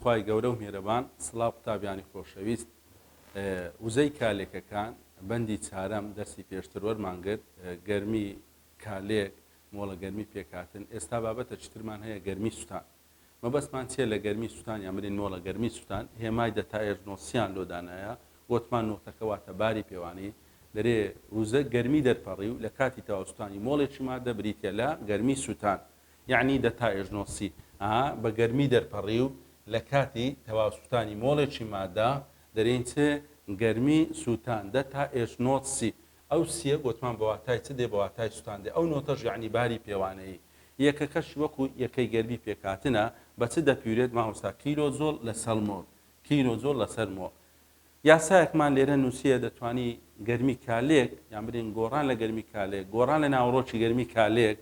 خوای گەورە و مێرەبان سڵاو قوتابیانی خۆشەویست وزەی کالێکەکان بەندی چارەم دەستی پێشتر وەرمانگرت گەرمی کالێک مۆڵە گەرمی پێکاتن ئێستا بابەتە چترمان هەیە گەرمی سوتان مەبەستمان چێ لە گەرمی سوتان یامرین مۆڵە گەرمی سوتان هێمای دەتایژنۆسیان لۆدانایە وتمان نۆتەکەواتە باری پێوانی دەرێ وزە گەرمی دەرپەڕی و لە کاتی تەواوستانی مۆڵێکی مادە بریتە لە گەرمی سوتان یعنی دەتایژنۆسی بە گەرمی دەرپەڕی و لە کاتی تەواوستانی مۆڵێکی مادە دەرێن چ گەرمی سووتان دەتا ئێژنۆسی ئەو سیە گوتمان بەواتای چ دێ بەواتای سووتان دێ ئەو نۆتەژ یعنی باری پێوانەیە یەکەکەش وەکو یەکەی گەرمی پێکاتنە بە چ دەپیورێت ماوەستا کیلۆ زۆل لەسەر مۆڵ کیلۆ زۆل لەسەر مۆڵ یاسایەکمان لێرە نووسیە دەتوانی گەرمی کالێک یان برین گۆڕان لە گەرمی کالێک گۆڕان لە ناوڕۆکی گەرمی کالێک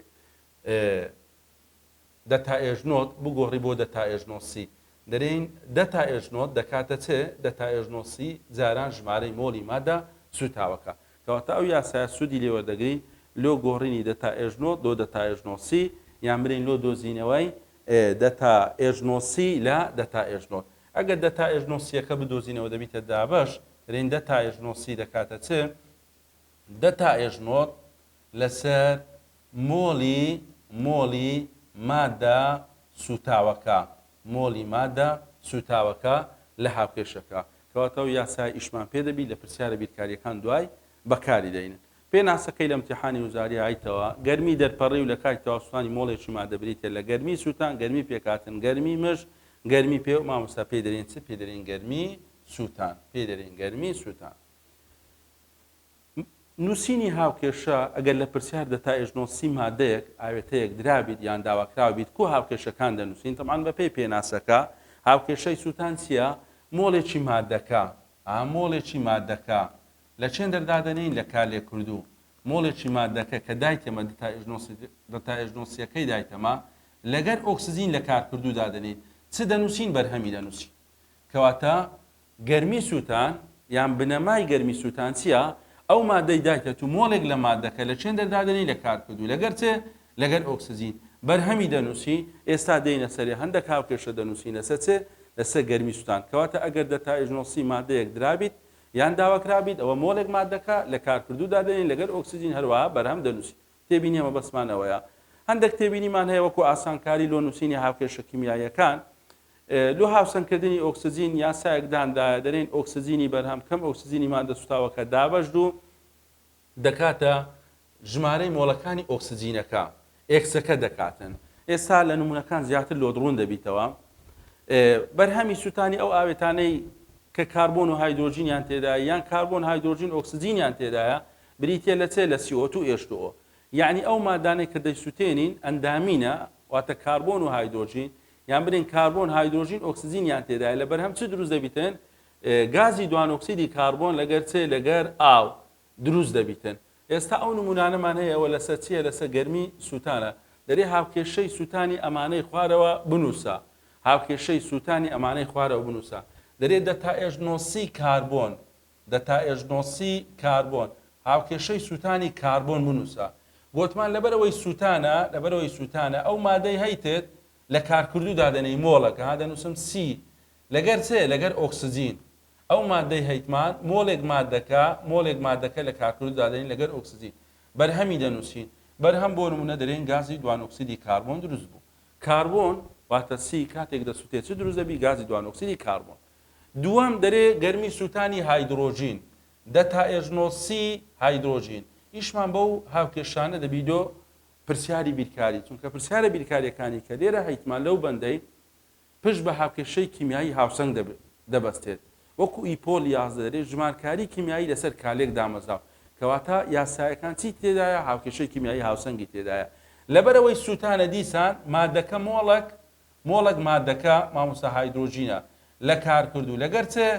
دەتا ئێژنۆت بگۆڕی بۆ دەتا ئێژنۆسی دەرێن دەتا ئێژنۆت دەکاتە چێ دەتا ئێژنۆسی جاران ژمارەی مۆڵی مادە سوتاوەکە کەواتە ئەو یاسایە سوودی لێوەردەگری لۆ گۆڕینی دەتا ئێژنۆت دۆ دەتا ئێژنۆسی یان برین لۆ دۆزینەوەی دەتا ئێژنۆسی لە دەتا ئێژنۆت ئەگەر دەتا ئێژنۆسیەکە بدۆزینەوە دەبیتە دابەش دەرێن دەتا ئێژنۆسی دەکاتە چێ دەتا ئێژنۆت لەسەر مۆڵی مادە سوتاوەکە مۆڵی مادە سوتاوەکە لە هاوکێشەکە کەواتەوە یاسای ئیشمان پێ دەبی لە پرسیارە بیرکاریەکان دوای بەکاری دەینن پێناسەکەی لە امتحانی وزاری ئایتەوە گەرمی دەرپەڕی و لە کاتی تەواوستانی مۆڵێکی مادە بریتە لە گەرمی سووتان گەرمی پێکاتن گەرمی مژ گەرمی پێ و مامۆستا پێ دەرێن چ پێ دەرێن گەرمی سووتان پێ دەرێن گەرمی سووتان نووسینی هاوکێشە ئەگەر لە پرسیار دەتا ئێژنۆسی مادەیەک ئاوێتەیەک درابیت یان داواکراوە بیت کو هاوکێشەکان دەنووسین تەمان بە پێی پێناسەکە هاوکێشەی سووتان چییە مۆڵێکی مادەکە مۆڵێکی مادەکە لە چێن دەردادەنین لە کالێ کوردوو مۆڵێکی مادەکە کە دایتەمە دەتا ئێژنۆسیەکەی دایتەمە لەگەر ئۆکسزین لە کارکردوو دادەنین چ دەنووسین بەرهەمی دەنووسین کەواتە گەرمی سووتان یان بنەمای گەرمی سووتان چییە ئەو مادەی دایتە تو مۆڵێک لە مادەکە لە چێن دەردادنی لە کارکردوو لەگەر چێ لەگەر ئۆکسزین بەرهەمی دەنووسی ئێستا دێنە سەرێ هەندێک هاوکێشە دەنووسین لەسەر چێ لەسەر گەرمی سووتان کەواتە ئەگەر دەتا ئێژنۆسی مادەیەک درابیت یان داواکرابیت ئەوە مۆڵێک مادەکە لە کارکردوو دادەنین لەگەر ئۆکسزین هەروەها بەرهەم دەنووسی تێبینی ئەمە بەسمانەوەیە هەندێک تێبینیمان هەیە وەکو ئاسانکاری لۆ نووسینی هاوکێشە کیمیاییەکان لۆ هاوسەنگکردنی ئۆکسزین یاسایەکداندا دەرێن ئۆکسزینی بەرهەم کەم ئۆکسزینی مادە سوتاوەکە دابەشد و دەکاتە ژمارەی مۆڵەکانی ئۆکسزینەکە ئێکسەکە دەکاتن ئێستا لە نمونونەکان زیاتر لۆدڕون دەبیتەوە بەرهەمی سووتانی ئەو ئاوێتانەی کە کاربۆن و هایدرۆژینیان تێدایە یان کاربۆن هایدرۆژین ئۆکسزینیان تێدایە بریتە لە چێ لە CO2 H2O یعنی ئەو مادانەی کە دەیسووتێنین ئەندامینە واتە کاربۆن و هایدرۆژین یان برین کاربۆن هایدرۆژین ئۆکسزینیان تێدایە لە بەرهەم چ دروست دەبیتن گازی دوانۆکسیدی کاربۆن لەگەر چێ لەگەر ئاو دروست دەبیتن ئێستا ئەو نمونانەمان هەیەەوە لەسەر چیە لەسەر گەرمی سووتانە دەرێ هاوکێشەی سووتانی ئەمانەی خوارەوە بنووسە هاوکێشەی سووتانی ئەمانەی خوارەوە بنووسە دەرێت دەتا ئێژنۆسی کاربۆن دەتا ئێژنۆسی کاربۆن هاوکێشەی سووتانی کاربۆن بنووسە گوتمان لەبەرەوەی سووتانە ئەو مادەی هەیتێت لە کارکردوو دادەنەی مۆڵەکە دەنووسم سی لەگەر چێ لەگەر ئۆکسزین ئەو مادەی هەیتمان مۆڵێک مادەکە لە کارکردوو دادەنین لەگەر ئۆکسزین بەرهەمی دەنووسین بەرهەم بۆ نمونە دەرێن گازی دوانۆکسیدی کاربۆن دروست بوو کاربۆن واتە سی کاتێک دەسووتێت چ دروست دەبی گازی دوانۆکسیدی کاربۆن دووەم دەرێ گەرمی سووتانی هایدرۆژین دەتا ئێژنۆسی هایدرۆژین ئیشمان بەو هاوکێشانە دەبیدۆ پرسیاری بیرکاری چونکە پرسیارە بیرکاریەکانی کە لێرە هەیتمان لەو بەندەی پشت بە هاوکێشەی کیمیایی هاوسەنگ دەبەستێت وەکو ئیپۆل یازدەرێ ژمارکاری کیمیایی لەسەر کالێک دامەزاو کەواتە یاسایەکان چی تێدایە هاوکێشەی کیمیایی هاوسەنگی تێدایە لەبەرەوەی سووتانە دیسان مادەکە مۆڵک مادەکە مامۆستا هایدرۆژینە لە کارکردوو لەگەر چێ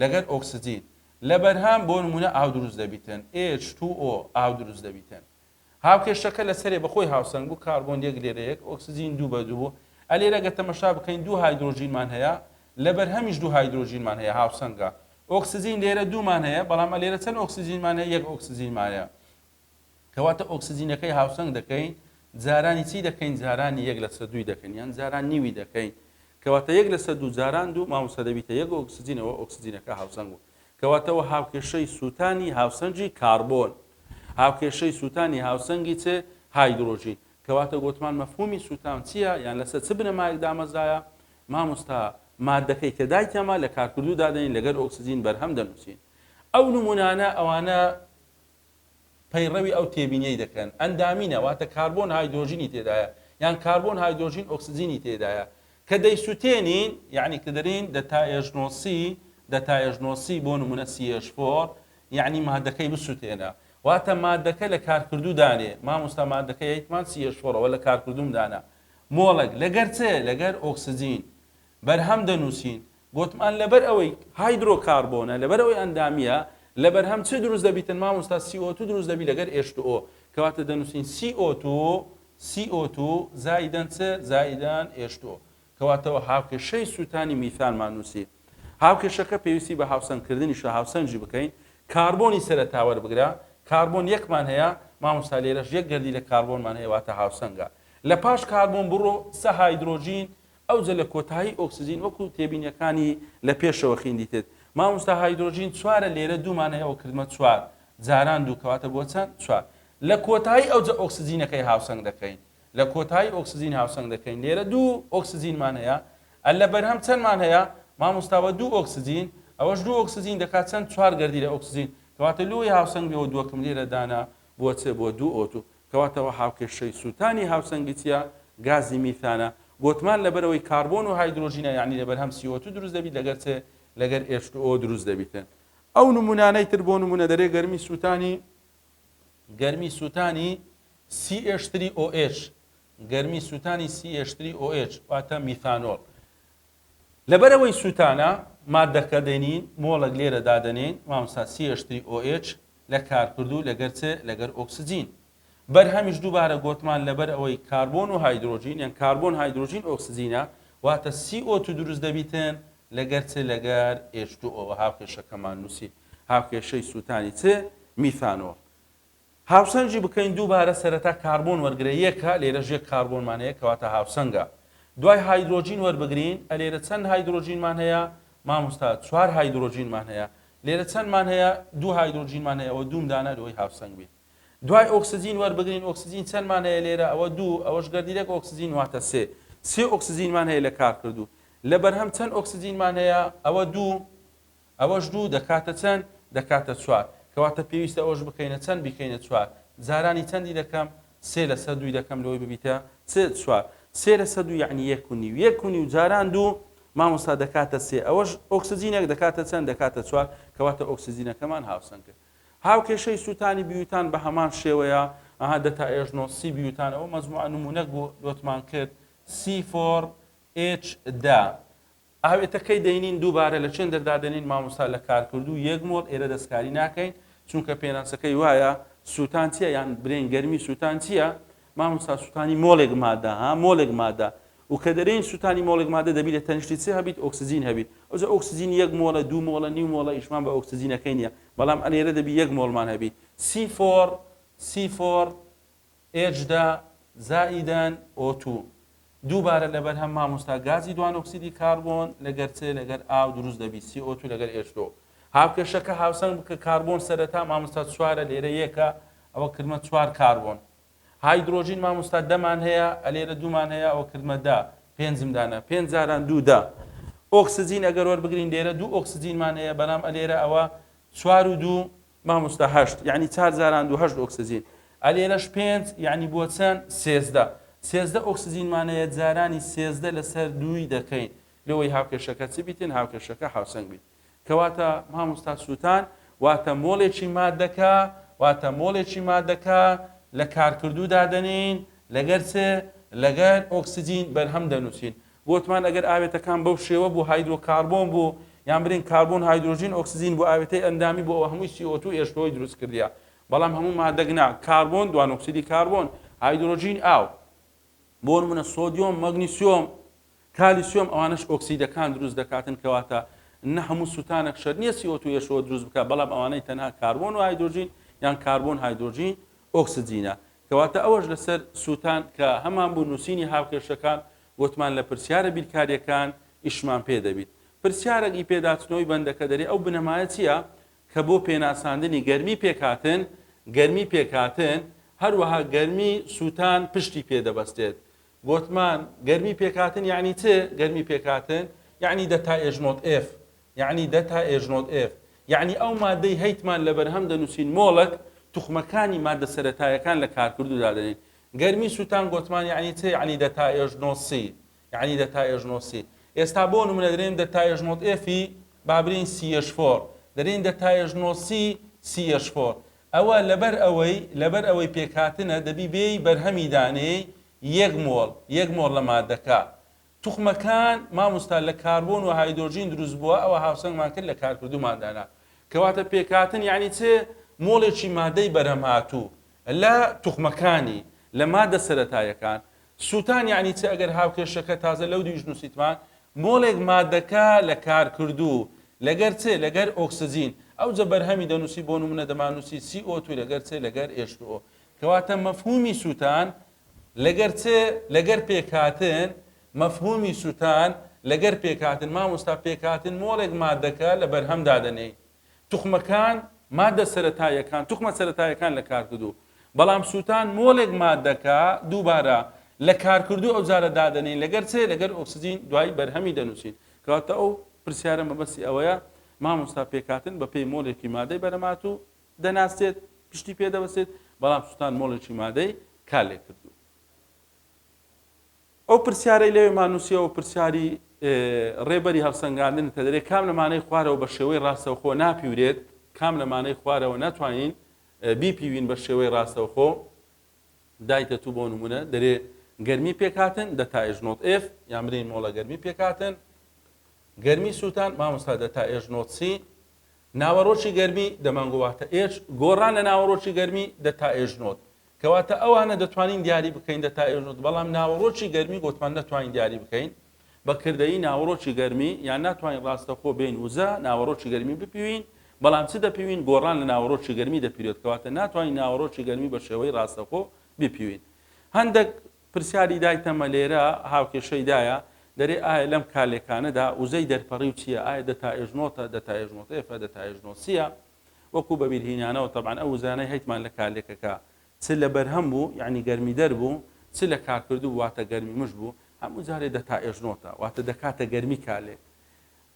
لەگەر ئۆکسزین لە بەرهەم بۆ نمونە ئاو دروست دەبیتن H2O ئاو دروست دەبیتن هاوکێشەکە لەسەرێ بەخۆی هاوسەنگ بوو کاربۆن یەک لێرەیەک ئۆکسزین دوو بە دوو ئەلێرەگە تەمەشا بکەین دوو هایدرۆژینمان هەیە لە بەرهەمیش دوو هایدرۆژینمان هەیە هاوسەنگە ئۆکسزین لێرە دوومان هەیە بەڵام ئەلێرە چەند ئۆکسزینمان هەیە یەک ئۆکسزینمان هەیە کەواتە ئۆکسزینەکەی هاوسەنگ دەکەین جارانی چی دەکەین جارانی یەک لەسەر دووی دەکەین یان جاران نیوی دەکەین کەواتە یەک لەسەر دوو جاران دوو مامۆستا دەبیتە یەک ئۆکسجینەوە ئۆکسجینەکە هاوسەنگ بوو کەواتەوە هاوکێشەی سووتانی هاوسەنگی کاربۆن هاوکێشەی سووتانی هاوسەنگی چ هایدرۆژین کەواتە گوتمان مەفهومی سووتان چییە یان لەسەر چ بنەمایەک دامەزایە مامۆستا مادەکەی کە دایکەمە لە کارکردوو دادەین لەگەر ئۆکسجین بەرهەم دەنووسین ئەو نمونانە ئەوانە پەیڕەوی ئەو تێبینیەی دەکەن ئەندامینە واتە کاربۆن هایدرۆژینی تێدایە یان کاربۆن هایدرۆژین ئۆکسجینی تێدایە کە دەیسووتێنین یعنی کە دەرین دەتایەژنۆسی بۆ نمونە CH4 یعنی مادەکەی بسووتێنە واتە مادەکە لە کارکردوو دانێ مامۆستا مادەکە یەکمان CH4ەوە لە کارکردوم دانا مۆڵک لەگەر چێ لەگەر ئۆکسجین بەرهەم دەنووسین گوتمان لەبەر ئەوەی هایدرۆکاربۆنە لەبەر ئەوەی ئەندامیە لەبەر هەم چه دروست دەبیتن مامۆستا CO2 دروست دەبی لەگەر H2O کەواتە دەنووسین CO2 زائیدەن چه زائیدەن H2O کەواتەوە هاوکێشەی سووتانی میثانمان نووسی هاوکێشەکە پێویستی بە هاوسەنگکردنیش هاوسەنجی بکەین کاربۆنی سەرەتا وەربگرا کاربۆن یەکمان هەیە مامۆستا لێرەش یەک گەردی لە کاربۆنمان هەیە واتە هاوسەنگە لە پاش کاربۆن بڕۆ سە هایدرۆژین ئەوجە لە کۆتایی ئۆکسجین وەکو تێبینیەکانی لە پێشەوە خوێندیتت مامۆستا هایدرۆژین چوارە لێرە دوومان هەیە و کردمە چوار جاران دوو کەواتە بۆ چەند چوار لە کۆتایی ئەوجە ئۆکسجینەکەی هاوسەنگ دەکەین لە کۆتایی ئۆکسجین هاوسەنگ دەکەین لێرە دوو ئۆکسجینمان هەیە لە بەرهەم چەندمان هەیە مامۆستاوە دوو ئۆکسجین ئەوەش دوو ئۆکسجین دەکات چەند چوار گەردی لە ئۆکسجین کەواتە لۆی هاوسەنگ بێەوە دووەکەم لێرە دانا بۆ چێ بۆ دوو ئۆتو کەواتەوە هاوکێشەی سووتانی هاوسەنگی چیە گازی میثانە گوتمان لەبەرەوەی کاربۆن و هایدرۆژینە یعنی لەبەر هەم CO2 دروست دەبیت لەگەر چێ لەگەر H2O دروست دەبیتن ئەو نمونانەی تر بۆ نمونە دەرێ گەرمی سووتانی CH3OH گەرمی سووتانی CH3OH واتە میثانۆڵ لەبەرەوەی سووتانە مادەکە دێنین مۆڵک لێرە دادەنین مامۆستا CH3OH لە کارکردوو لەگەر چێ لەگەر ئۆکسجین بەرهەمیش دووبارە گوتمان لەبەر ئەوەی کاربۆن و هایدرۆژین یان کاربۆن هایدرۆژین ئۆکسجینە واتە CO2 دروست دەبیتن لەگەر چێ لەگەر H2O هاوکێشەکەمان نووسی هاوکێشەی سووتانی چێ میثانۆڵ هاوسەنجی بکەین دووبارە سەرەتا کاربۆن وەرگرە یەکە لێرەش یەک کاربۆنمان هەیە کەواتە هاوسەنگە دوای هایدرۆژین وەربگرین لێرە چەند هایدرۆژینمان هەیە مامۆستا چوار هایدرۆژینمان هەیە لێرە چەندمان هەیە دوو هایدرۆژینمان هەیە ئەوە دووم دانە لەوەی هاوسەنگ بێت دوای ئۆکسجین وەربگرین ئۆکسجین چەندمان هەیە لێرە ئەوە دوو ئەوەش گەردیلێک ئۆکسجین واتە سێ ئۆکسجینمان هەیە لە کارکردوو لە بەرهەم چەند ئۆکسجینمان هەیە ئەوە دوو ئەوەش دوو دەکاتە چەند دەکاتە چوار کەواتە پێویستە ئەوش بکەینە چەند بیکەینە چوار جارانی چەندی دەکەم سێ لەسەر دووی دەکەم لەوەی ببیتە چوار سێ لەسەر دوو یعنی یەک و نیو جاران دوو مامۆستا دەکاتە سێ ئەوەش ئۆکسجینێک دەکاتە چەند دەکاتە چوار کەواتە ئۆکسجینەکەمان هاوسەنگ کرد هاوکێشەی سووتانی بیوتان بە هەمان شێوەیە ئەها دەتایەژنۆسی بیوتان ئەوە مەزموعە نمونەک بۆ دۆتمان کرد C4H ئاوێتەکەی دەینین دووبارە لە چێن دەردادەنین مامۆستا لە کارکردوو یەک مۆڵ ئێرە دەستکاری ناکەین چونکە پێناسەکەی وایە سووتان چییە یان برێن گەرمی سووتان چییە مامۆستا سووتانی مۆڵێک مادە مۆڵێک مادە و کە دەرێن سووتانی مۆڵێک مادە دەبی لە تەنیشتی چێ هەبیت ئۆکسجین هەبیت ئەوجا ئۆکسجین یەک مۆڵە دوو مۆڵە نیو مۆڵە ئیشمان بە ئۆکسجینەکەی نییە بەڵام ئەلێرە دەبی یەک مۆڵمان هەبیت C4H زائیدەن O2 دووبارە لەبەر هەم مامۆستا گازی دوان ئۆکسیدی کاربۆن لەگەر چێ لەگەر ئاو دروست دەبی CO2 لەگەر H2O هاوکێشەکە هاوسەنگ بکە کاربۆن سەرەتا مامۆستا چوارە لێرە یەکە ئەوە کردمە چوار کاربۆن هایدرۆژین مامۆستا دەمان هەیە ئەلێرە دوومان هەیە ئەوە کردمە دا پێنجم دانە پێنج جاران دوودا ئۆکسجین ئەگەر وەربگرین لێرە دوو ئۆکسجینمان هەیە بەڵام ئەلێرە ئەوە چوار و دوو مامۆستا هەشت یعنی چار جاران دوو هەشت ئۆکسجین ئەلێرەش پێنج یعنی بۆ چەند سێزدە ئۆکسجینمان هەیە جارانی سێزدە لەسەر دووی دەکەین لەوەی هاوکێشەکە چ بیتن هاوکێشەکە هاوسەنگ بیت کەواتە مامۆستا سووتان واتە مۆڵێکی مادەکە لە کارکردوو دادەنین لەگەر چێ لەگەر ئۆکسجین بەرهەم دەنووسین گوتمان ئەگەر ئاوێتەکان بەو شێوە بوو هایدرۆکاربۆن بوو یان برین کاربۆن هایدرۆژین ئۆکسجین بۆ ئاوێتەی ئەندامی بۆ ئەوە هەمووی CO2 H2O دروست کردیا بەڵام هەموو مادەگنا کاربۆن دوان ئۆکسیدی کاربۆن هایدرۆژین ئاو بۆ نمونە سۆدیۆم مەگنیسیۆم کالیسیۆم ئەوانش ئۆکسیدەکان دروست دەکاتن کەواتە نە هەموو سووتانێک شەر نییە CO2 H2O دروست بکات بەڵام ئەوانەی تەنها کاربۆن و هایدرۆژین یان کاربۆن هایدرۆژین ئۆکسجینە کەواتە ئەوەش لەسەر سووتان کە هەمان بوو نووسینی هاوکێشەکان گوتمان لە پرسیارە بیرکاریەکان ئیشمان پێ دەبیت. پرسیارێکی پێداچنەوەی بەندەکە دەرێ ئەو بنەمایە چییە کە بۆ پێناساندنی گەرمی پێکاتن هەروەها گەرمی سووتان پشتی پێدەبەستێت. گوتمان گەرمی پێکاتن یعنی چ گەرمی پێکاتن یعنی دەتا ئێژنۆت F یعنی دەتا ئێژنۆت F یعنی ئەو مادەی هەیتمان لە بەرهەم دەنووسین مۆڵک توخمەکانی مادە سەرەتایەکان لە کارکردوودا دەنین. گەرمی سووتان گوتمان یعنی چ یعنی دەتا ئێژنۆت C یعنی دەتا ئێژنۆت C. ئێستا بۆ نمونە دەرێن دەتا ئێژنۆت Fی بابرین CH4 دەرێن دەتا ئێژنۆت C CH4 ئەوە لەبەر ئەوەی پێکاتنە دەبی بێی بەرهەمی دانەی یەک مۆڵ لە مادەکە. توخمەکان مامۆستا لە کاربۆن و هایدرۆژین دروست بووە ئەوە هاوسەنگمان کرد لە کارکردوماندانا. کەواتە پێکاتن یعنی چ مۆڵێکی مادەی بەرهەم هاتوو لە توخمەکانی لە مادە سەرەتایەکان. سووتان یعنی چ ئەگەر هاوکێشەکە تازە لەو دویش نووسیتمان مۆڵێک مادەکە لە کارکردوو لەگەر چ لەگەر ئۆکسجین ئەو جە بەرهەمی دەنووسی بۆ نمونە دەمانووسی CO2 لەگەر چ لەگەر H2O. کەواتە مەفهومی سووتان لەگەر چ لەگەر پێکاتن مەفهومی سووتان لەگەر پێکاتن مامۆستا پێکاتن مۆڵێک مادەکە لە بەرهەم دادنەی. توخمەکان مادە سەرەتایەکان توخمە سەرەتایەکان لە کارکردوو بەڵام سووتان مۆڵێک مادەکە دووبارە لە کارکردوو ئەو جارە دادنەی لەگەر چ لەگەر ئۆکسجین دوای بەرهەمی دەنووسین. کەواتە ئەو پرسیارە مەبەستی ئەوەیە مامۆستا پێکاتن بە پێی مۆڵێکی مادەی بەرەمات و دەناسێت پشتی پێدەبەسێت بەڵام سووتان مۆڵێکی مادەی کار لێ کردو. ئەو پرسیارەی لەوێمان نووسیەوە پرسیاری ڕێبەری هەڵسەنگاندن کە دەرێت کام لەمانەی خوارەوە بە شێوەی ڕاستەوخۆ ناپیورێت کام لەمانەی خوارەوە ناتوانین بیپیوین بە شێوەی ڕاستەوخۆ دایتە تو بۆ نمونە دەرێ گەرمی پێکاتن دەتا ئێژنۆت F یان برین مۆڵە گەرمی پێکاتن گەرمی سووتان مامۆستا دەتا ئێژنۆت C ناوەڕۆکی گەرمی دەمانگوواتە H گۆڕان لە ناوەڕۆکی گەرمی دەتا ئێژنۆت. کەواتە ئەوانە دەتوانین دیاری بکەین دەتا ئێژنۆت بەڵام ناوەڕۆکی گەرمی گوتمان نەتوانین دیاری بکەین بە کردەی ناوەڕۆکی گەرمی یان ناتوانین ڕاستەخۆ بین وزە ناوەڕۆکی گەرمی بپیوین بەڵام چ دەپیوین گۆڕان لە ناوەڕۆکی گەرمی دەپیرێت کەواتە ناتوانین ناوەڕۆکی گەرمی بە شێوەی ڕاستەخۆ بپیوین. هەندێک پرسیاری دایتەمە لێرە هاوکێشەی دایە دەرێ ئایا لەم کالێکانەدا وزەی دەرپەڕی و چییە ئایا دەتا ئێژنۆتە دەتا ئێژنۆت F دەتا ئێژنۆت C وەکو بەبیرهێنانەوە تەبعاً ئەو وزانەی هەیتمان لە کالێکەکە چ لە بەرهەم بوو یعنی گەرمی دەربوو چ لە کارکردوو واتە گەرمی مش بوو هەموو جارێ دەتا ئێژنۆتە واتە دەکاتە گەرمی کالێک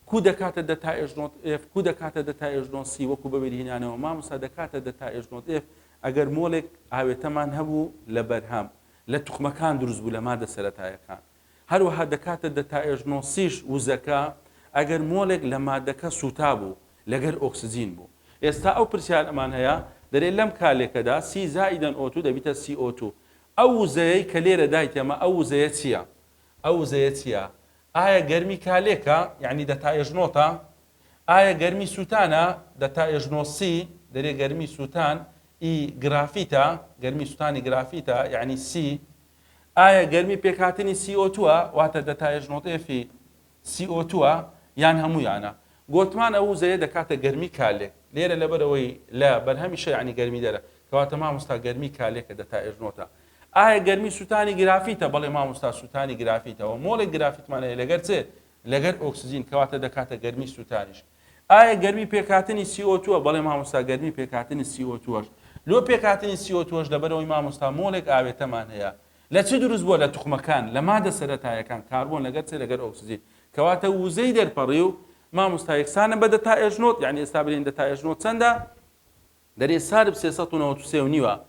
کو دەکاتە دەتا ئێژنۆت F کو دەکاتە دەتا ئێژنۆت C وەکو بەبیرهێنانەوە مامۆستا دەکاتە دەتا ئێژنۆت F ئەگەر مۆڵێک ئاوێتەمان هەبوو لە بەرهەم لە توخمەکان دروست بوو لە مادە سەرەتایەکان هەروەها دەکاتە دەتا ئێژنۆت Cش وزەکە ئەگەر مۆڵێک لە مادەکە سووتا بوو لەگەر ئۆکسجین بوو. ئێستا ئەو پرسیار ئەمان هەیە دەرێت لەم کالێکەدا C زائیدەن O2 دەبیتە CO2 ئەو وزەیەی کە لێرە دایتێمە ئەو وزەیە چییە؟ ئەو وزەیە چییە؟ ئایا گەرمی کالێکە یعنی دەتا ئێژنۆتە؟ ئایا گەرمی سووتانە دەتا ئێژنۆت C دەرێ گەرمی سووتان ئی گرافیتە گەرمی سووتانی گرافیتە یعنی C ئایا گەرمی پێکاتنی CO2ە واتە دەتا ئێژنۆت Fی CO2ە یان هەموویانە گوتمان ئەو وزەیە دەکاتە گەرمی کالێک لێرە لەبەرەوەی لە بەرهەمیشە یعنی گەرمی دەرە کەواتە مامۆستا گەرمی کالێکە دەتا ئێژنۆتە. ئایا گەرمی سووتانی گرافیتە بەڵێ مامۆستا سووتانی گرافیتەوە مۆڵێک گرافیتمانەیە لەگەر چێ لەگەر ئۆکسجین کەواتە دەکاتە گەرمی سووتانیش. ئایا گەرمی پێکاتنی CO2ە بەڵێ مامۆستا گەرمی پێکاتنی CO2ەش لۆ پێکاتنی CO2ەش لەبەرەوەی مامۆستا مۆڵێک ئاوێتەمان هەیە لە چ دروست بووە لە توخمەکان لە مادە سەرەتایەکان کاربۆن لەگەر چێ لەگەر ئۆکسجین کەواتە وزەی دەرپەڕی و مامۆستا یەکسانە بە دەتا ئێژنۆت یعنی ئێستا برین دەتا ئێژنۆت چەندە دەرێ سالب 393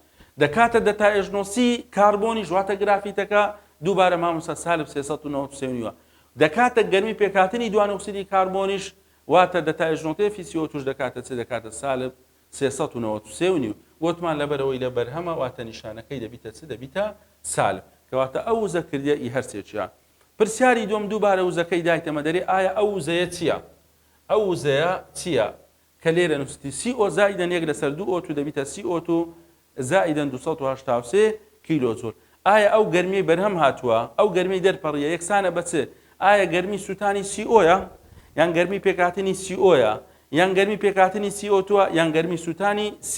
دەکاتە دەتا ئێژنۆت C کاربۆنی ژواتە گرافیتەکە دووبارە مامۆستا سالب 393 دەکاتە گەرمی پێکاتنی دوان ئۆکسیدی کاربۆنیش واتە دەتا ئێژنۆت Fی CO2 دەکاتە چ دەکاتە سالب 393 گوتمان لەبەرەوەی لە بەرهەمە واتە نیشانەکەی دەبیتە چ دەبیتە سالب کەواتە ئەو وزە کردیە ئی هەرسێکیان. پرسیاری دوم دووبارە وزەکەی دایتەمە دەرێ ئایا ئەو وزەیە چییە؟ ئەو وزەیە چییە کە لێرە نووستی CO زائیدەن 1 لەسەر 2 O2 دەبیتە CO2 زائیدەن 283 کیلۆجۆل. ئایا ئەو گەرمی بەرهەم هاتووە ئەو گەرمی دەرپەڕیە یەکسانە بە چ؟ ئایا گەرمی سووتانی CO یان گەرمی پێکاتنی CO یان گەرمی پێکاتنی CO2 یان گەرمی سووتانی C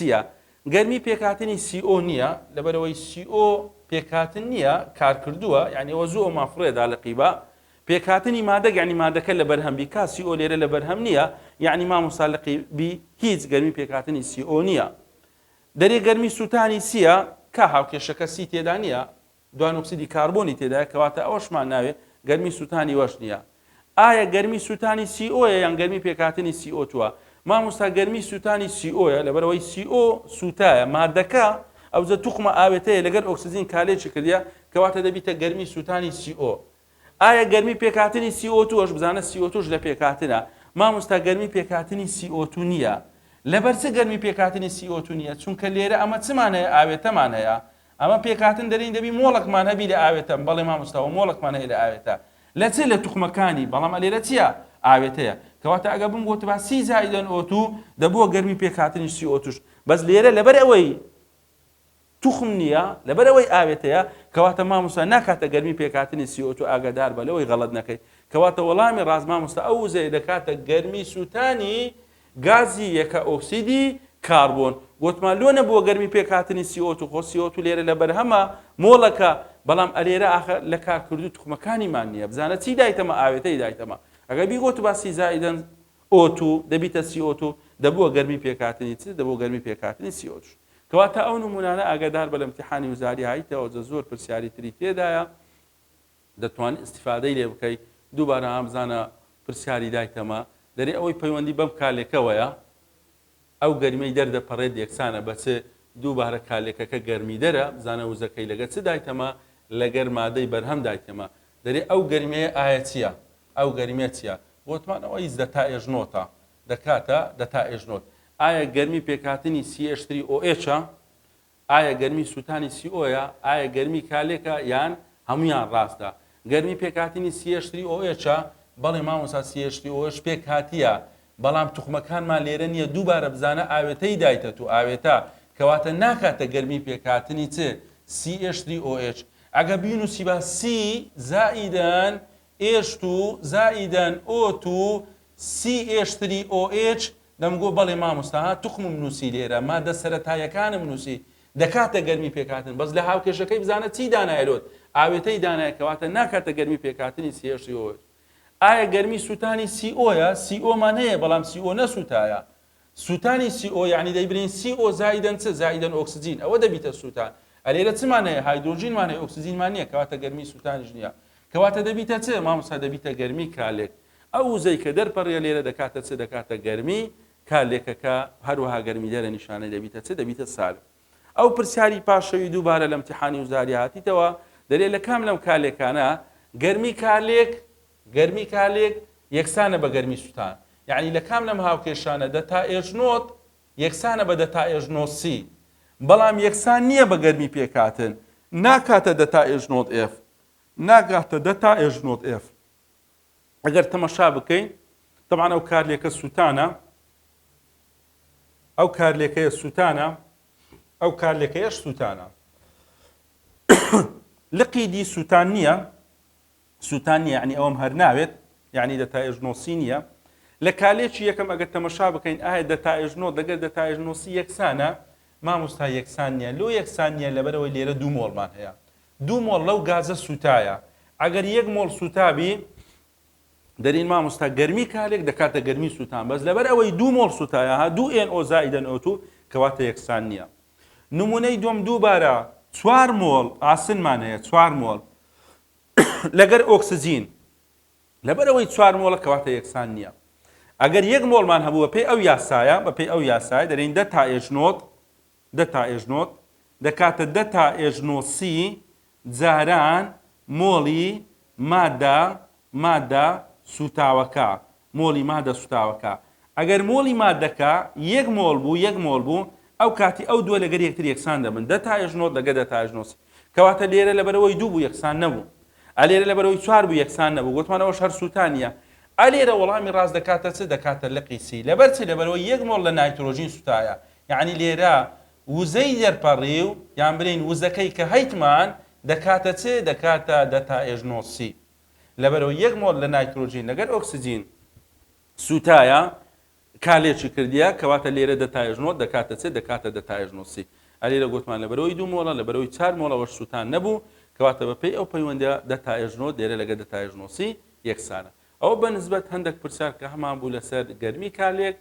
گەرمی پێکاتنی CO نییە لەبەرەوەی CO پێکهاتن نییە کارکردووە یعنی ئەوە زوو مافڕێدا لە قیبا پێکهاتنی مادەک یعنی مادەکە لە بەرهەمبی کا CO لێرە لە بەرهەم نییە یعنی مامۆستا لە قیبی هیچ گەرمی پێکهاتنی CO نییە دەرێ گەرمی سووتانی سیە کە هاوکێشەکە سی تێدا نییە دوان ئۆکسیدی کاربۆنی تێدایە کەواتە ئەوەشمان ناوێت گەرمی سووتانی وەش نییە ئایا گەرمی سووتانی CO یان گەرمی پێکهاتنی CO2 مامۆستا گەرمی سووتانی CO لەبەرەوەی CO سووتایە مادەکە ئەوجە توخمە ئاوێتەیە لەگەر ئۆکسسیجین کالێکی کردیا کەواتە دەبیتە گەرمی سووتانی CO ئایا گەرمی پێکهاتنی CO2ش بزانە CO2ش لە پێکهاتنە مامۆستا گەرمی پێکهاتنی CO2 نییە لەبەر چ گەرمی پێکهاتنی CO2 نییە چونکە لێرە ئەمە چمان هەیە ئاوێتەمان هەیە ئەمە پێکهاتن دەرین دەبی مۆڵکمان هەبی لە ئاوێتە بەڵێ مامۆستاوە مۆڵکمان هەیە لە ئاوێتە لە چ لە توخمەکانی بەڵام لێرە چییە ئاوێتەیە کەواتە ئەگە بم گوت با سی زائیدەن O2 دەبووە گەرمی پێکهاتنی CO2ش بەس لێرە لەبەر ئەوەی توخم نییە لەبەر ئەوەی ئاوێتەیە کەواتە مامۆستا ناکاتە گەرمی پێکهاتنی CO2 ئاگادار بە لەوەی غەڵەت نەکەی کەواتە وەڵامی ڕاست مامۆستا ئەو وزەیە دەکاتە گەرمی سووتانی گازی یەکە ئۆکسیدی کاربۆن گوتمان لۆ نەبووە گەرمی پێکهاتنی CO2 خۆ CO2 لێرە لە بەرهەمە مۆڵەکە بەڵام ئەلێرە ئاخر لە کارکردو توخمەکانیمان نییە بزانە چی دایتەمە ئاوێتەی دایتەمە ئەگەر بیگوت باسی زائیدەن O2 دەبیتە CO2 دەبووە گەرمی پێکهاتنی چ دەبووە گەرمی پێکهاتنی CO2 کەواتە ئەو نمونانە ئاگادار بە لە امتحانی وزاری هایتەوە زۆر پرسیاری تری تێدایە دەتوانێت استیفادەی لێ بکەیت دووبارە ئەم بزانە پرسیاری دایتەمە دەرێ ئەوەی پەیوەندی بەم کالێکەوەیە ئەو گەرمەی دەردەپەڕێت یەکسانە بەچێ دووبارە کالێکەکە گەرمی دەرە بزانە وزەکەی لەگە چ دایتەمە لەگەر مادەی بەرهەم دایتەمە دەرێ ئەو گەرمەیە ئایا چییە ئەو گەرمێ چییە بۆتمانەوە هیچ دەتا ئێژنۆتە دەکاتە دەتا ئێژنۆت ئایا گەرمی پێکهاتنی CH3OH ئایا گەرمی سووتانی CO ئایا گەرمی کالێکە یان هەمویان ڕاستە گەرمی پێکهاتنی CH3OH بەڵێ مامۆستا CH3OH پێک هاتیە بەڵام توخمەکانمان لێرە نییە دووبارە بزانە ئاوێتەی دایتە تو ئاوێتە کەواتە ناکاتە گەرمی پێکهاتنی چ CH3OH ئەگە بینوسی بە C زائیدەن H2 زائیدەن O2 CH3OH دەمگۆ بەڵێ مامۆستا توخمم نووسی لێرە مادە سەرەتایەکانم نووسی دەکاتە گەرمی پێکهاتن بەس لە هاوکێشەکەی بزانە چی دانایەرۆت ئاوێتەی دانایە کەواتە ناکاتە گەرمی پێکهاتنی CH3OH ئایا گەرمی سووتانی CO COمان هەیە بەڵام CO نەسووتایە سووتانی CO یعنی دەیبرین CO زائیدەن چ زائیدەن ئۆکسجین ئەوە دەبیتە سووتان ئەلێرە چمان هەیە هایدرۆژینمان هەیە ئۆکسجینمان نییە کەواتە گەرمی سووتانیش نییە کەواتە دەبیتە چ مامۆستا دەبیتە گەرمی کالێک ئەو وزەی کە دەرپەڕێ لێرە دەکاتە چ دەکاتە گەرمی کالێکەکە هەروەها گەرمی دەرە نیشانەی دەبیتە چ دەبیتە سالب ئەو پرسیاری پاشەوی دووبارە لە امتحانی وزاری هاتیتەوە دەرێ لە کام لەم کالێکانە گەرمی کالێک یەکسانە بە گەرمی سووتان یعنی لە کام لەم هاوکێشانە دەتا ئێژنۆت یەکسانە بە دەتا ئێژنۆت C بەڵام یەکسان نییە بە گەرمی پێکهاتن ناکاتە دەتا ئێژنۆت F ناکاتە دەتا ئێژنۆت F ئەگەر تەمەشا بکەین طبعا ئەو کارلێکە سووتانە ئەو کارلێکەیە سووتانە ئەو کارلێکەیەش سووتانە لقیدی سووتان نییە سووتان نییە یعنی ئەوەم هەر ناوێت یعنی دەتا ئێژنۆسی نییە لە کالێکی یەکەم ئەگەر تەمەشا بکەین ئایا دەتا ئێژنۆ دەگەر دەتا ئێژنۆسی یەکسانە مامۆستا یەکسان نییە لۆ یەکسان نییە لەبەرەوەی لێرە دوو مۆڵمان هەیە دوو مۆڵ لەو گازە سووتایە ئەگەر یەک مۆڵ سووتابی دەرین مامۆستا گەرمی کالێک دەکاتە گەرمی سووتان بەس لەبەر ئەوەی دوو مۆڵ سووتایە ها دوو NO زائیدەن O2 کەواتە یەکسان نییە نمونەی دوم دووبارە 4 مۆڵ ئاسنمان هەیە 4 مۆڵ لەگەر ئۆکسجین لەبەرەوەی 4 مۆڵە کەواتە یەکسان نییە ئەگەر یەک مۆڵمان هەبوو بەپێی ئەو یاسایە بەپێی ئەو یاسایە دەرین دەتا ئێژنۆت دەکاتە دەتا ئێژنۆت C جاران مۆڵی مادە سوتاوەکە مۆڵی مادە سوتاوەکە ئەگەر مۆڵی مادەکە یەک مۆڵ بوو ئەو کاتی ئەو دووە لەگەر یەکتر یەکسان دەبن دەتا ئێژنۆت لەگەر دەتا ئێژنۆت کەواتە لێرە لەبەرەوەی دوو بوو یەکسان نەبوو ئەلێرە لەبەرەوەی 4 بوو یەکسان نەبوو گوتمانەوە هەر سووتانیە ئەلێرە وەڵامی ڕاست دەکاتە چ دەکاتە لقی C لەبەر چی لەبەرەوەی یەک مۆڵ لە نایترۆژین سوتایە یعنی لێرە وزەی دەرپەڕی و یان برین وزەکەی کە هەیتمان دەکاتە چ دەکاتە دەتا ئێژنۆت C لەبەرەوەی یەک مۆڵ لە نایترۆژین لەگەر ئۆکسجین سوتایە کالێکی کردیە کەواتە لێرە دەتا ئێژنۆت دەکاتە چ دەکاتە دەتا ئێژنۆت C ئەلێ لە گوتمان لە بەرەوەی 2 مۆڵە لە بەرەوەی 4 مۆڵەوەش سووتان نەبوو کەواتە بەپێی ئەو پەیوەندە دەتائێژنۆ دێرە لەگە دەتائێژنۆسی یەکسانە. ئەوە بەنسبەت هەندێک پرسیار کە هەمان بوو لەسەر گەرمی کالێک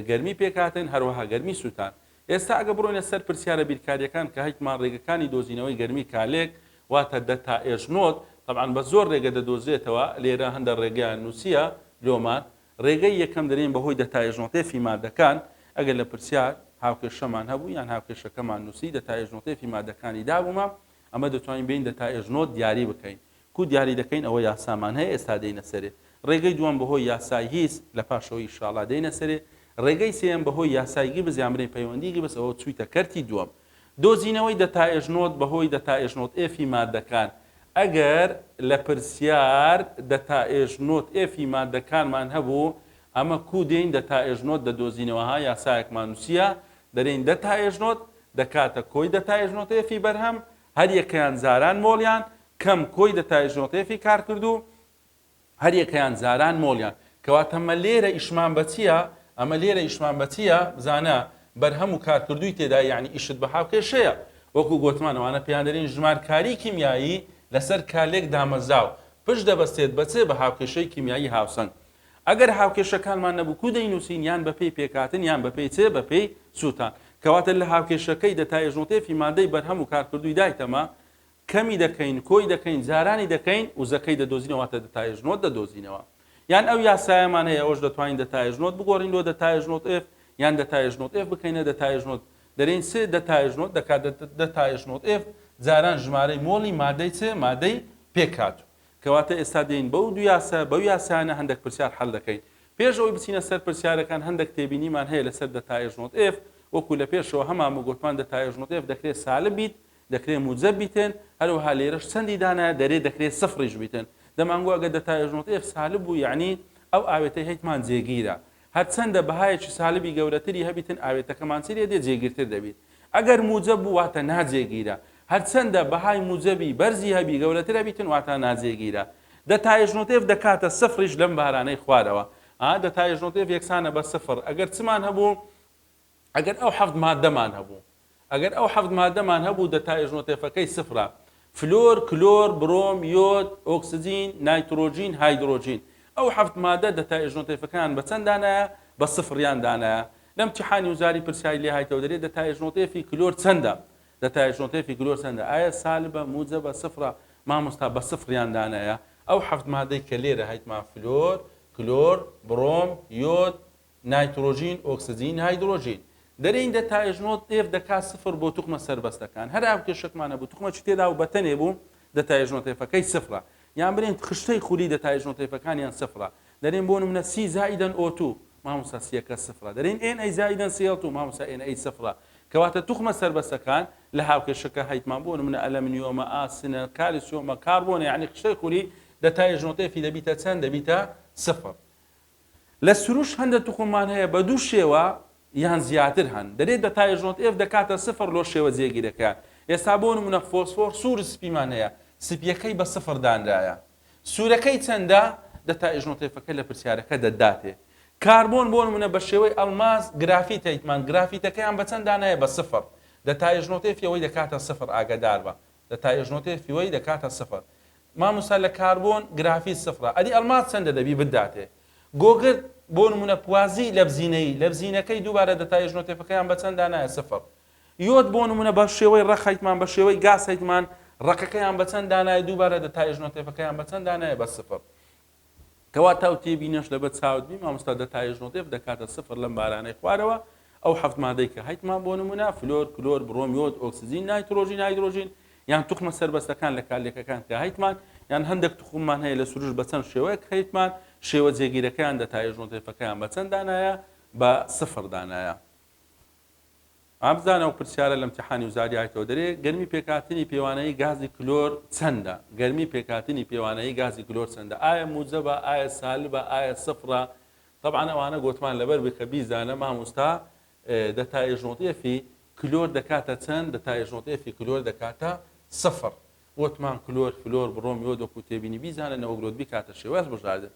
گەرمی پێکاتن هەروەها گەرمی سووتان. ئێستا ئەگە بڕۆینە سەر پرسیارە بیرکاریەکان کە هەیتمان ڕێگەکانی دۆزینەوەی گەرمی کالێک واتە دەتائێژنۆت طبعاً بە زۆر ڕێگە دەدۆزرێتەوە لێرە هەندە ڕێگەیان نووسیە لۆمان. ڕێگەی یەکەم دەرێن بەهۆی دەتائێژنۆتێفی مادەکان ئەگەر لە پرسیار هاوکێشەمان هەبوو یان هاوکێشەکەمان نووسی دەتائێژنۆتێفی مادەکانی دابوومە ئەمە دەتوانین بین دەتائێژنۆت دیاری بکەین. کو دیاری دەکەین ئەوە یاسامان هەیە ئێستا دێنە سەرێ. ڕێگەی دووەم بەهۆی یاسای هیچ لە پاشەوەی ئینشاڵڵا دێنە سەرێ. ڕێگەی سێیەم بەهۆی یاسایگی بزیامرەی پەیوەندیگی بەس ئەوە چوویتە کەرتی دووەم. دۆزینەوەی دەتائێژنۆت بەهۆی دەتائێژنۆت ئێفی مادەکان ئەگەر لە پرسیار دەتائێژنۆت ئێفی مادەکانمان هەبوو ئەمە کو دێین دەتائێژنۆت دەدۆزینەوەها یاسایەکمان نووسیە دەرێن دەتائێژنۆت دەکاتە کۆی دەتائێژنۆت ئێفی بەرهەم هەر یەکەیان زاران مۆڵیان کەم کۆی دەتائێژنۆت ئێفی کارکردو هەر یەکەیان زاران مۆڵیان کەواتە ئەمە لێرە ئیشمان بەچیە ئەمە لێرە ئیشمان بەچیە بزانە بەرهەم و کارکردووی تێدا یعنی ئیشت بە هاوکێشەیە وەکو گوتمانەوانە پێیان دەرێن ژمارکاری کیمیایی لەسەر کالێک دامەزاو پشت دەبەستێت بەچێ بە هاوکێشەی کیمیایی هاوسەنگ. ئەگەر هاوکێشەکانمان نەبوو کو دەینووسین یان بەپێی پێکاتن یان بەپێی چێ بەپێی سووتان کەواتە لە هاوکێشەکەی دەتائێژنۆتێفی مادەی بەرهەم و کارکردووی دایتەمە کەمی دەکەین کۆی دەکەین زارانی دەکەین وزەکەی دەدۆزینەوەتە دەتائێژنۆت دەدۆزینەوە. یان ئەو یاسایەمان هەیە ئەوش دەتوانین دەتائێژنۆت بگۆڕین لۆ دەتائێژنۆت ئێف یان دەتائێژنۆت ئێف بکەینە دەتائێژنۆت دەرێن سێ دەتائێژنۆت دەکات دەتائێژنۆت ئێف جاران ژمارەی مۆڵی مادەی چێ مادەی پێکاتوو کەواتە ئێستا دێین بەو دوو یاسا بەو یاسانە هەندێک پرسیار حەڵ دەکەین. پێش ئەوەی بچینە سەر پرسیارەکان هەندێک تێبینیمان هەیە لەسەر دەتائێژنۆت ئێف وەکو لە پێشەوە هەمان گوتمان دەتائێژنۆت ئێف دەکرێت سالب بیت دەکرێت موجب بیتن هەروەها لێرەش چەندی دانایە دەرێت دەکرێت سفریش بیتن دەمانگووە ئەگەر دەتائێژنۆت ئێف سالب بوو یعنی ئەو ئاوێتەی هەیتمان جێگیرە هەرچەندە بەهایەکی سالبی گەورەتری هەبیتن ئاوێتەکەمان چی لێ جێگیرتر دەبیت. ئەگەر موجب بوو واتە ناجێگیرە هەرچەندە بەهای موجبی بەرزی هەبی گەورەتر هەبیتن واتە ناجێگیرە. دەتائێژنۆت ئێف دەکاتە سفریش لەم بارانەی خوارەوە دەتائێژنۆت ئێف یەکسانە بە سفر ئەگەر چمان هەبوو ئەگەر ئەو حەفت مادەمان هەبوو ئەگەر ئەو حەفت مادەمان هەبوو دەتائێژنۆت ئێفەکەی سفرە فلۆر کلۆر برۆم یۆد ئۆکسجین نایترۆژین هایدرۆژین ئەو حەفت مادە دەتائێژنۆت ئێفەکان بە چەند دانایە بە سفریان دانایە. لەم امتحانی وزاری پرسیاری لێ هایتەوە دەرێت دەتائێژنۆت ئێفی کلۆر چەندە دەتائێژنۆت ئێفی کلۆر چەندە ئایا سالبە موجبە سفرە مامۆستا بە سفریان دانایە ئەو حەفت مادەی کە لێرە هایتمان فلۆر کلۆر بڕۆم یۆد نایترۆژین ئۆکسجین هایدرۆژین دەرێن دەتائێژنۆت ئێف دەکات سفر بۆ توخمە سەربەستەکان هەر هاوکێشەکمانە بوو توخمەی تێدا و بەتەنێ بوو دەتائێژنۆت ئێفەکەی سفرە یان برێن خشتەی خولی دەتائێژنۆت ئێفەکانیان سفرە دەرێن بۆ نمونە سی زائیدەن ئۆ2 مامۆستا سیەکە سفرە دەرێن ئێن زائیدەن سیڵ2 مامۆستا ئێن سفرە کەواتە توخمە سەربەستەکان لە هاوکێشەکە هەیتمان بۆ نمونە ئەلەمنیۆمە ئاسنە کالیسیۆمە کاربۆنە یعنی خشتەی خولی دەتائێژنۆت ئێفی دەبیتە چەند دەبیتە سفر. لە سروش هەندە توخممان هەیە بە دوو شێوە یان زیاتر هەن دەرێت دەتائێژنۆت ئێف دەکاتە سفر لۆ شێوە جێگیرەکە. ئێستا بۆ نمونە فۆسفۆر سوور سپیمان هەیە سپیەکەی بە سفر دانرایە سوورەکەی چەندە دەتائێژنۆت ئێفەکە لە پرسیارەکە دەداتێ. کاربۆن بۆ نمونە بە شێوەی ئەڵماس گرافیت هەیتمان گرافیتەکەیان بە چەند دانایە بە سفر دەتائێژنۆت ئێفی ئەوەی دەکاتە سفر ئاگادار بە دەتائێژنۆت ئێفی ئەوەی دەکاتە سفر. مامۆستا لە کاربۆن گرافیت سفرە ئەدی ئەڵماس چەندە دەبی بداتێ. گۆگرت بۆ نمونە پوازی لە بزینەی لە بزینەکەی دووبارە دەتائێژنۆت ئێفەکەیان بە چەند دانایە سفر. یۆد بۆ نمونە بە شێوەی ڕەخ هەیتمان بە شێوەی گاز هەیتمان ڕقەکەیان بە چەند دانایە دووبارە دەتائێژنۆت ئێفەکەیان بە چەند دانایە بە سفر. کەواتە ئەو تێبینەش لە بە چاوت بی مامۆستا دەتائێژنۆت ئێف دەکاتە سفر لەم بارانەی خوارەوە ئەو حەفت مادەی کە هەیتمان بۆ نمونە فلۆر کلۆر بڕۆم یۆد ئۆکسجین نایترۆژین هایدرۆژین یان توخمە سەربەستەکان لە کالێکەکان کە هەیتمان یان هەندێک توخممان هەیە لە سروش بە چەند شێوەیەک هەیتمان شێوە جێگیرەکەیان دەتائێژنۆت ئێفەکەیان بە چەند دانایە بە سفر دانایە. ئابزانە و پرسیارە لە امتحانی وزاری هایتەوە دەرێت گەرمی پێکاتنی پێوانەی گازی کلۆر چەندە گەرمی پێکاتنی پێوانەی گازی کلۆر چەندە ئایا موجبە ئایا سالبە ئایا سفرە. طبعا ئەوانە گوتمان لەبەر بکە بیزانە مامۆستا دەتائێژنۆت ئێفی کلۆر دەکاتە چەند دەتائێژنۆت ئێفی کلۆر دەکاتە سفر وتمان کلۆر فلۆر بڕۆم یۆد وەکو تێبینی بیزانە نەوەگرۆت بیکاتە شێوەیەک بژاردن.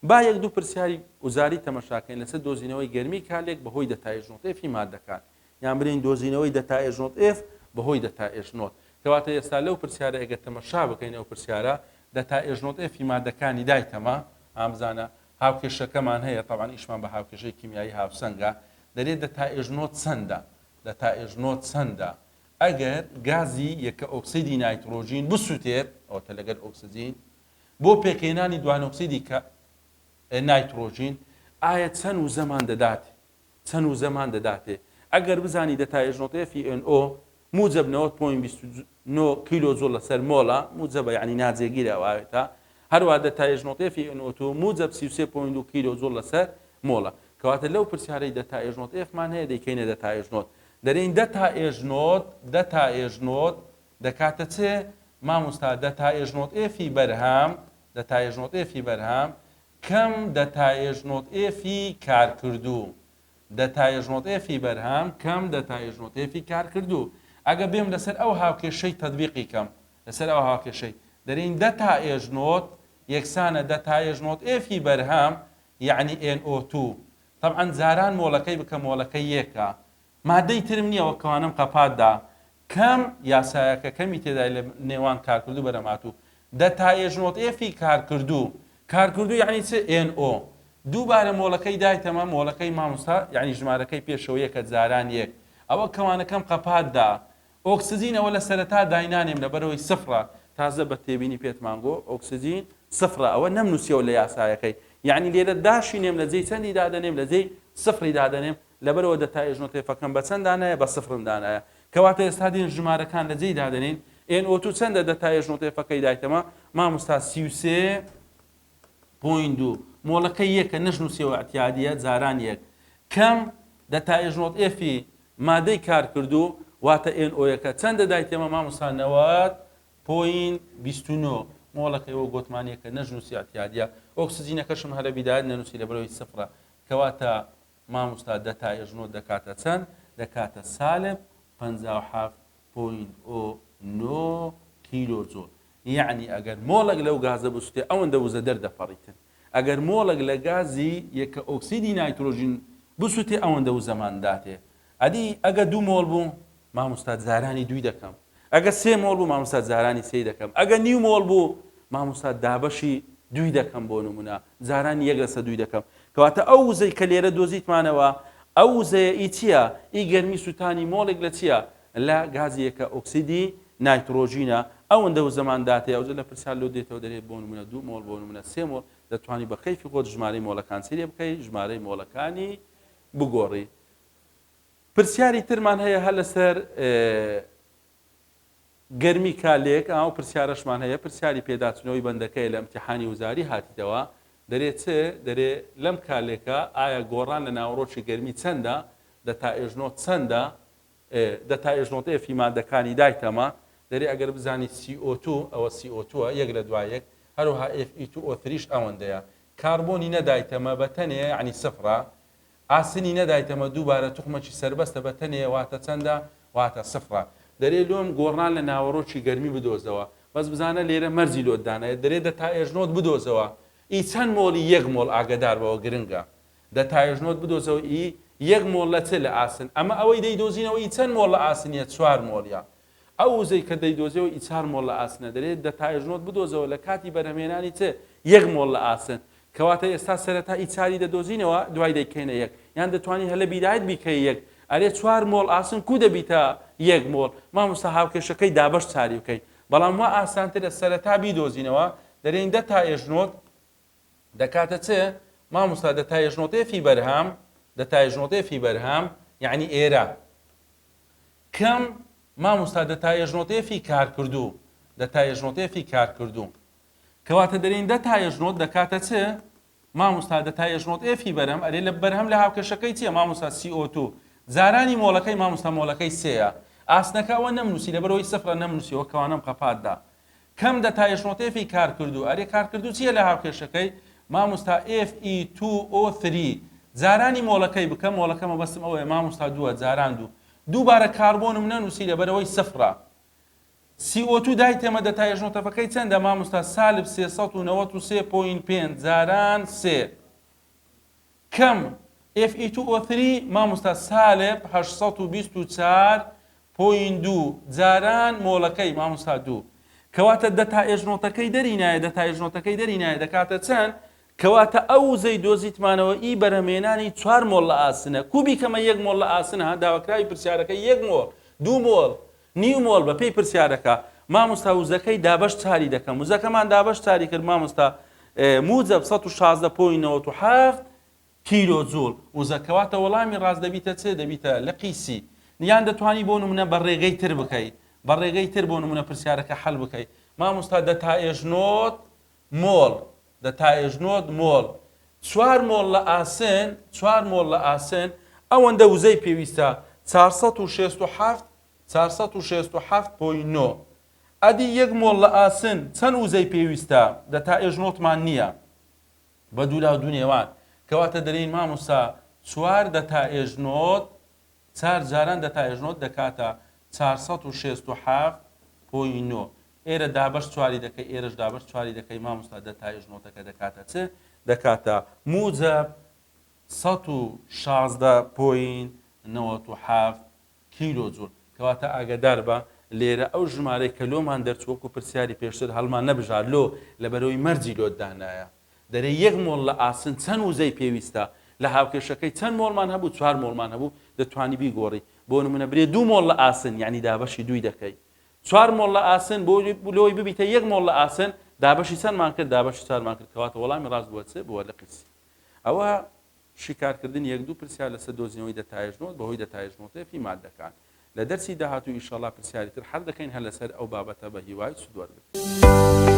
با یەک دوو پرسیاری وزاری تەمەشاکەین لەسەر دۆزینەوەی گەرمی کالێک بەهۆی دەتائێژنۆت ئێفی مادەکان یان برین دۆزینەوەی دەتا ئێژنۆت F بەهۆی دەتا ئێژنۆت کەواتە ئێستا لەو پرسیارە ئەگەر تەمەشا بکەین ئەو پرسیارە دەتا ئێژنۆت F مادەکانی دایتەمە ئامزانە هاوکێشەکەمان هەیە تەوان ئیشمان بە هاوکێشەی کیمیایی هاوسەنگە دەرێت دەتا ئێژنۆت چەندە دەتا ئێژنۆت چەندە ئەگەر گازی یەکە ئۆکسیدی نایترۆژین بسووتێت ئەوتە لەگەر ئۆکسجین بۆ پێکهێنانی دوانۆکسیدی نایترۆژین ئایا چەند و زەمان دەداتێ چەند و زەمان دەداتێ ئەگەر بزانی دەتا ئێژنۆت FeNO موجب 9.29 کیلۆجۆل لەسەر مۆڵە موجبە یعنی ناجێگیرە ئەوێتە هەروە دەتا ئێژنۆت FeNO2 موجب 33.2 کیلۆجۆل لەسەر مۆڵە کەواتە لەو پرسیارەی دەتا ئێژنۆت Fمان هەیە دەیکەینە دەتا ئێژنۆت دەرێن دەتا ئێژنۆت دەکاتە چێ مامۆستا دەتا ئێژنۆت Fi بەرهەم دەتا ئێژنۆت Fi بەرهەم کەم دەتا ئێژنۆت Fi کارکردوو دەتا ئێژنۆت Fi بەرهەم کەم دەتا ئێژنۆت Fi کارکردوو ئەگە بێم لەسەر ئەو هاوکێشەی تەطبیقی کەم لەسەر ئەو هاوکێشەی دەرێن دەتا ئێژنۆت یەکسانە دەتا ئێژنۆت Fi بەرهەم یعنی NO2 طبعا زاران مۆڵەکەی بکە مۆڵەکەی یەکە مادەی ترم نییە وەکەوانم قەپاتدا کەم یاسایەکە کەمی تێدای لە نێوان کارکردوو بەرەماتوو دەتا ئێژنۆت Fi کارکردوو یعنی چ NO دووبارە مۆڵەکەی دایتەمە مۆڵەکەی مامۆستا یعنی ژمارەکەی پێشەوە یەکە زاران یەک ئەوە کەوانەکەم قەپاتدا ئۆکسجینەوە لە سەرەتا داینانێم لەبەرەوەی سفرە تازە بە تێبینی پێتمانگۆ ئۆکسجین سفرە ئەوە نەمنووسیەوە لە یاسایەکەی یعنی لێرە داشینێم لە جێی چەندی دادەنێم لە جێی سفری دادەنێم لەبەرەوە دەتا ئێژنۆت Fەکەم بە چەندانایە بە سفرمدانایە کەواتە ئێستا دێن ژمارەکان لە جێی دادەنین NO2 چەندە دەتا ئێژنۆت Fەکەی دایتەمە مامۆستا 33.2 مۆڵەکەی یەکە نەژنووسیەوە ئەتیادیە زاران یەک کەم دەتا ئێژنۆت Fi مادەی کارکردوو واتە NO یەکە چەندە دایتەمە مامۆستا 90.29 مۆڵەکەیەوە گۆتمانیەکە نەژنووسی ئەتیادیە ئۆکسجینەکەشم هەرە بیدایەت نەنووسی لەبەرەوەی سفرە کەواتە مامۆستا دەتا ئێژنۆت دەکاتە چەند دەکاتە سالب 57.09 کیلۆجۆل یعنی ئەگەر مۆڵک لەو گازە بسووتێ ئەوەندە وزە دەردەپەڕیتن ئەگەر مۆڵک لە گازی یەکە ئۆکسیدی نایترۆژین بسووتێ ئەوەندە و زەمان داتێ ئەدی ئەگە دوو مۆڵ بوو مامۆستا زارانی دوی دەکەم ئەگە سێ مۆڵ بوو مامۆستا زارانی سێ دەکەم ئەگە نیو مۆڵ بوو مامۆستا دابەشی دوی دەکەم بۆ نمونە زارانی یەک لەسەر دوی دەکەم کەواتە ئەو وزەی کە لێرە دۆزیتمانەوە ئەو وزەیە ئی چییە ئی گەرمی سووتانی مۆڵێک لە چییە لە گازیەکە ئۆکسیدی نایترۆژینە ئەوەندە و زەمان داتێ ئەوزە لە پرسیار لۆ دێتەوە دەرێت بۆ نمونە دوو مۆڵ بۆ نمونە سێ مۆڵ دەتوانی بە خەیفی خۆت ژمارەی مۆڵەکان سێ بکەی ژمارەی مۆڵەکانی بگۆڕی پرسیاری ترمان هەیە هە لەسەر گەرمی کالێک ئەو پرسیارەشمان هەیە پرسیاری پێداچنەوەی بەندەکەی لە ئیمتیحانی وزاری هاتیتەوە دەرێت دەرێ لەم کالێکە ئایا گۆڕان لە ناوڕۆکی گەرمی چەندە دەتا ئێژنۆت چەندە دەتا ئێژنۆت Fi مادەکانی دایتەمە دەرێ ئەگەر بزانی CO2 ئەوە CO2 یەک لە دوایەک هەروەها Fe2O3ش ئەوەندەیە کاربۆنی نەدایتەمە بە تەنێ عنی سفرە ئاسنی نەدایتەمە دووبارە توخمەکی سربەستە بە تەنێ واتە چەندە واتە سفرە دەرێ لۆم گۆڕان لە ناوەڕۆکی گەرمی بدۆزەوە بەس بزانە لێرە مەرزی لۆدانایە دەرێ دەتا ئێژنۆت بدۆزەوە ئی چەند مۆڵی یەک مۆڵ ئاگدار بەوە گرنگە دەتا ئێژنۆت بدۆزەوە ئی یەک مۆڵ لە چ لە ئاسن ئەمە ئەوەی دەیدۆزینەوە ئی چەند مۆڵ لە ئاسنیە 4 مۆڵە ئەو وزەی کە دەیدۆزیەوە ئی 4 مۆڵ لە ئاسنە دەرێت دەتا ئێژنۆت بدۆزەوە لە کاتی بەرهەمێنانی چ یەک مۆڵ لە ئاسن کەواتە ئێستا سەرەتا ئی 4 دەدۆزینەوە دوای دەیکەینە یەک یان دەتوانی هەلە بیدایت بیکەی یەک ئەرێ 4 مۆڵ ئاسن کو دەبیتە یەک مۆڵ مامۆستا هاوکێشەکەی دابەش چاری بکەین بەڵام وا ئاسانترە سەرەتا بیدۆزینەوە دەرێن دەتا ئێژنۆت دەکاتە چێ مامۆستا دەتا ئێژنۆت Fi بەرهەم دەتا ئێژنۆت Fi بەرهەم یعنی ئێرە کەم مامۆستا دەتا ئێژنۆت Fi کارکردوو دەتا ئێژنۆت Fi کارکردوو کەواتە دەرێن دەتا ئێژنۆت دەکاتە چێ مامۆستا دەتا ئێژنۆت Fi بەرهەم ئەرێ لە بەرهەم لە هاوکێشەکەی چییە مامۆستا CO2 زارانی مۆڵەکەی مامۆستا مۆڵەکەی سێیە ئاسنەکە ئەوە نەمنووسی لەبەرەوەی سفرە نەمنووسیەوە کەوانەم قەپاتدا کەم دەتا ئێژنۆت Fi کارکردوو ئەرێ کارکردوو چییە لە هاوکێشەکەی مامۆستا Fe2O3 زارانی مۆڵەکەی بکەم مۆڵەکەمە بەستم ئەوەیە مامۆستا دووە زاران دووبارە کاربۆنم نەنووسی لەبەرەوەی سفرە CO2 دایتێمە دەتا ئێژنۆتەفەکەی چەندە مامۆستا سالب 393.5 زاران سێ کەم Fe2O3 مامۆستا سالب 824.2 جاران مۆڵەکەی مامۆستا 2 کەواتە دەتائێژنۆتەکەی دەرینایە دەتائێژنۆتەکەی دەرینایە دەکاتە چەند کەواتە ئەو وزەی دۆزیتمانەوە ئی بەرهەمێنانی 4 مۆڵ لە ئاسنە کوبی کەمە 1 مۆڵ لە ئاسنە داواکراوی پرسیارەکەی 1 مۆڵ 2 مۆڵ نیو مۆڵ بە پێی پرسیارەکە مامۆستا وزەکەی دابەش چاری دەکەم وزەکەمان دابەش چاری کرد مامۆستا موجب 116.7 کیلۆ جوڵ وزەکەواتە وەڵامی ڕاست دەبیتە چێ دەبیتە لە قیسی یان دەتوانی بۆ نمونە بە ڕێگەی تر بکەیت بە ڕێگەی تر بۆ نمونە پرسیارەکە حەل بکەیت مامۆستا دەتائێژنۆت مۆڵ دەتائێژنۆت مۆڵ 4 مۆڵ لە ئاسن 4 مۆڵ لە ئاسن ئەوەندە وزەی پێویستە 467.9 ئەدی 1 مۆڵ لە ئاسن چەند وزەی پێویستە دەتائێژنۆتمان نییە بە دوولا دو نێوان کەواتە دەرین مامۆستا 4 دەتائێژنۆت 4 جاران دەتائێژنۆت دەکاتە 467.9 ئێرە دابەش چواری دەکەی ئێرەش دابەش چواری دەکەی مامۆستا دەتائێژنۆتەکە دەکاتە چ دەکاتە موجب 116.97 کیلۆ جوڵ کەواتە ئاگادار بە لێرە ئەو ژمارەی کە لۆمان دەرچووەکو پرسیاری پێشتر هەڵمان نەبژار لۆ لەبەرەوەی مەرجی لۆتدانایە دەرێ 1 مۆڵ لە ئاسن چەند وزەی پێویستە لە هاوکێشەکەی چەند مۆڵمان هەبوو 4 مۆڵمان هەبوو دەتوانی بیگۆڕی بۆ نمونە برێ 2 مۆڵ لە ئاسن یعنی دابەشی دوی دەکەی 4 مۆڵ لە ئاسن بۆ لۆی ببیتە 1 مۆڵ لە ئاسن دابەشی چەندمان کرد دابەشی 4مان کرد کەواتە وەڵامی ڕاست بووە چ بووە لە قیسی ئەوە شیکارکردن 1-2 پرسیار لەسەر دۆزینەوەی دەتائێژنۆت بەهۆی دەتائێژنۆتەیە فی مادەکان لە دەرسی داهاتوو ئینشاءڵڵا پرسیاری تر هەر دەکەین هەر لەسەر ئەو بابەتە بە هیوای سودوەر بێت